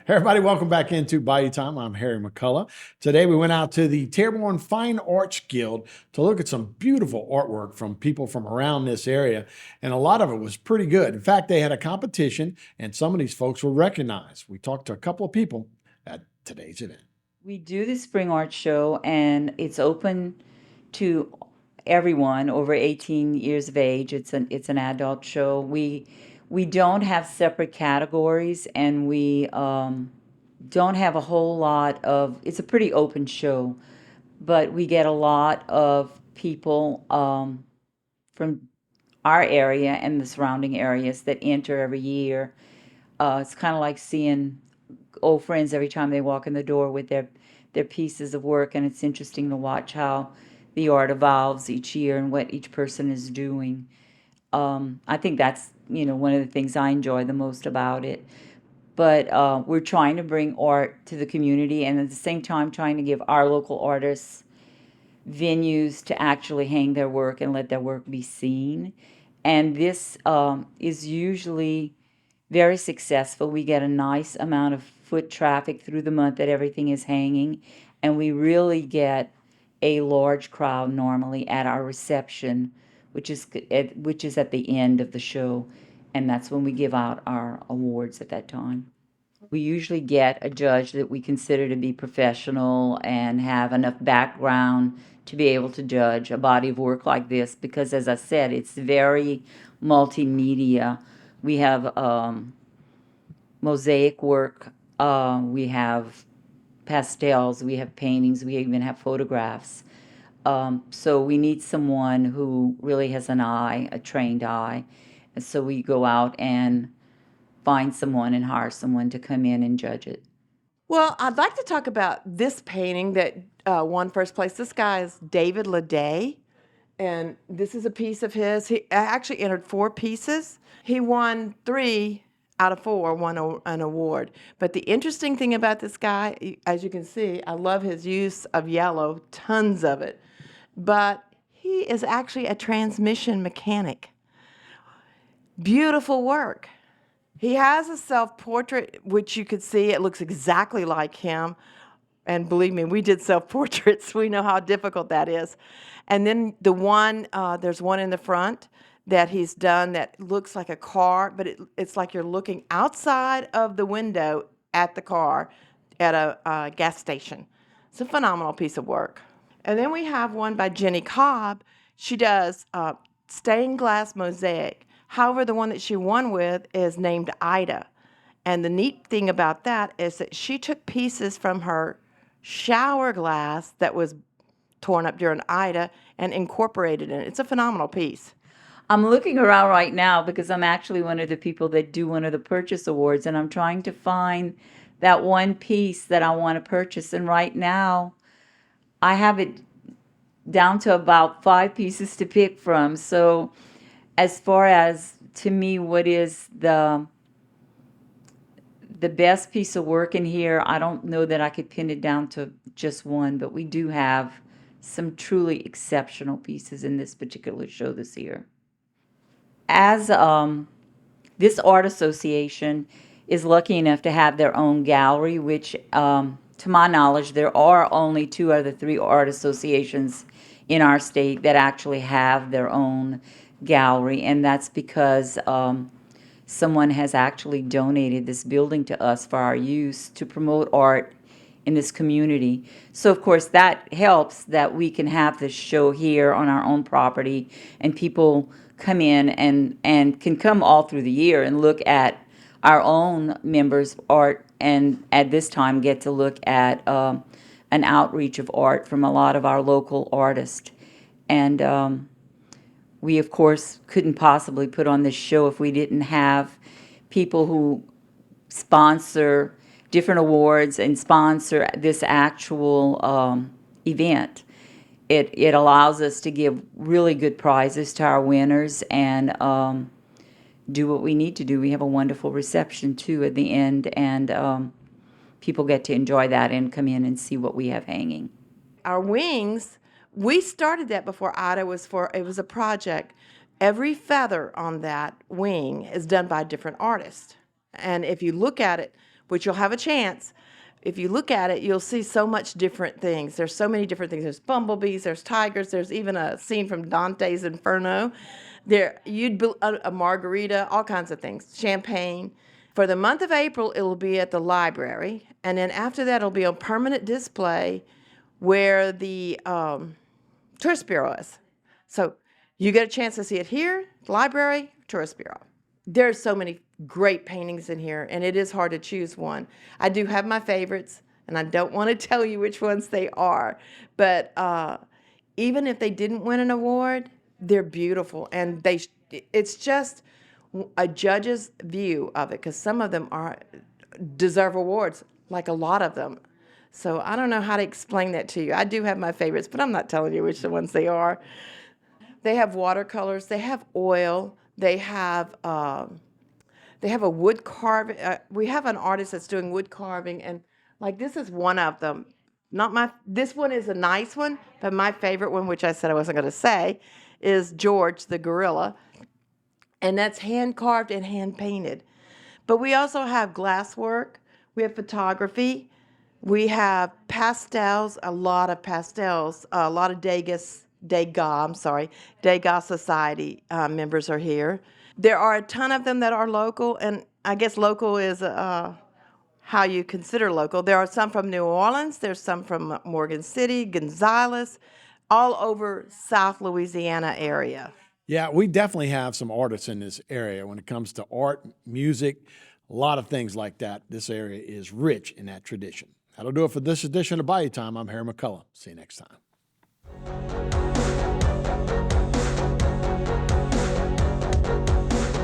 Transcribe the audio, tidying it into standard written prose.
Everybody, welcome back into Bayou Time. I'm Harry McCullough. Today we went out to the Terrebonne Fine Arts Guild to look at some beautiful artwork from people from around this area, and a lot of it was pretty good. In fact, they had a competition, and some of these folks were recognized. We talked to a couple of people at today's event. We do the spring art show, and it's open to everyone over 18 years of age. It's an adult show. We don't have separate categories, and we don't have a whole lot of. It's a pretty open show, but we get a lot of people from our area and the surrounding areas that enter every year. It's kind of like seeing old friends every time they walk in the door with their pieces of work, and it's interesting to watch how the art evolves each year and what each person is doing. I think that's one of the things I enjoy the most about it. But we're trying to bring art to the community, and at the same time trying to give our local artists venues to actually hang their work and let their work be seen. And this is usually very successful. We get a nice amount of foot traffic through the month that everything is hanging, and we really get a large crowd normally at our reception, which is at the end of the show, and that's when we give out our awards at that time. We usually get a judge that we consider to be professional and have enough background to be able to judge a body of work like this because, as I said, it's very multimedia. We have mosaic work, we have pastels, we have paintings, we even have photographs. So we need someone who really has an eye, a trained eye. And so we go out and find someone and hire someone to come in and judge it. Well, I'd like to talk about this painting that won first place. This guy is David Leday, and this is a piece of his. He actually entered 4 pieces. He won 3 out of 4, won an award. But the interesting thing about this guy, as you can see, I love his use of yellow, tons of it. But he is actually a transmission mechanic. Beautiful work. He has a self-portrait, which you could see, it looks exactly like him. And believe me, we did self-portraits. We know how difficult that is. And then there's one in the front that he's done that looks like a car, but it's like you're looking outside of the window at the car at a gas station. It's a phenomenal piece of work. And then we have one by Jenny Cobb. She does stained glass mosaic. However, the one that she won with is named Ida. And the neat thing about that is that she took pieces from her shower glass that was torn up during Ida and incorporated in it. It's a phenomenal piece. I'm looking around right now because I'm actually one of the people that do one of the purchase awards, and I'm trying to find that one piece that I want to purchase. And right now, I have it down to about 5 pieces to pick from. So, as far as to me, what is the best piece of work in here, I don't know that I could pin it down to just one, but we do have some truly exceptional pieces in this particular show this year. As this art association is lucky enough to have their own gallery, which, to my knowledge, there are only 2 out of the 3 art associations in our state that actually have their own gallery, and that's because someone has actually donated this building to us for our use to promote art in this community. So of course that helps that we can have this show here on our own property, and people come in and can come all through the year and look at our own members' art, and at this time get to look at an outreach of art from a lot of our local artists. And we, of course, couldn't possibly put on this show if we didn't have people who sponsor different awards and sponsor this actual event. It allows us to give really good prizes to our winners and do what we need to do. We have a wonderful reception, too, at the end, and people get to enjoy that and come in and see what we have hanging. Our wings, we started that before Ida it was a project. Every feather on that wing is done by a different artist. And if you look at it, which you'll have a chance. If you look at it, you'll see so much different things. There's so many different things. There's bumblebees, there's tigers, there's even a scene from Dante's Inferno. A margarita, all kinds of things, champagne. For the month of April, it will be at the library, and then after that, it'll be on permanent display where the tourist bureau is. So you get a chance to see it here, library, tourist bureau. There's so many great paintings in here, and it is hard to choose one. I do have my favorites, and I don't want to tell you which ones they are, but even if they didn't win an award, they're beautiful, and it's just a judge's view of it, because some of them deserve awards, like a lot of them. So I don't know how to explain that to you. I do have my favorites, but I'm not telling you which ones they are. They have watercolors, they have oil, they have a wood carving. We have an artist that's doing wood carving, and like this is one of them. This one is a nice one, but my favorite one, which I said I wasn't going to say, is George the gorilla, and that's hand carved and hand painted. But we also have glasswork, we have photography, we have pastels, a lot of pastels, a lot of Degas Society members are here. There are a ton of them that are local, and I guess local is how you consider local. There are some from New Orleans, there's some from Morgan City, Gonzales, all over South Louisiana area. Yeah, we definitely have some artists in this area when it comes to art, music, a lot of things like that. This area is rich in that tradition. That'll do it for this edition of Bayou Time. I'm Harry McCullough. See you next time.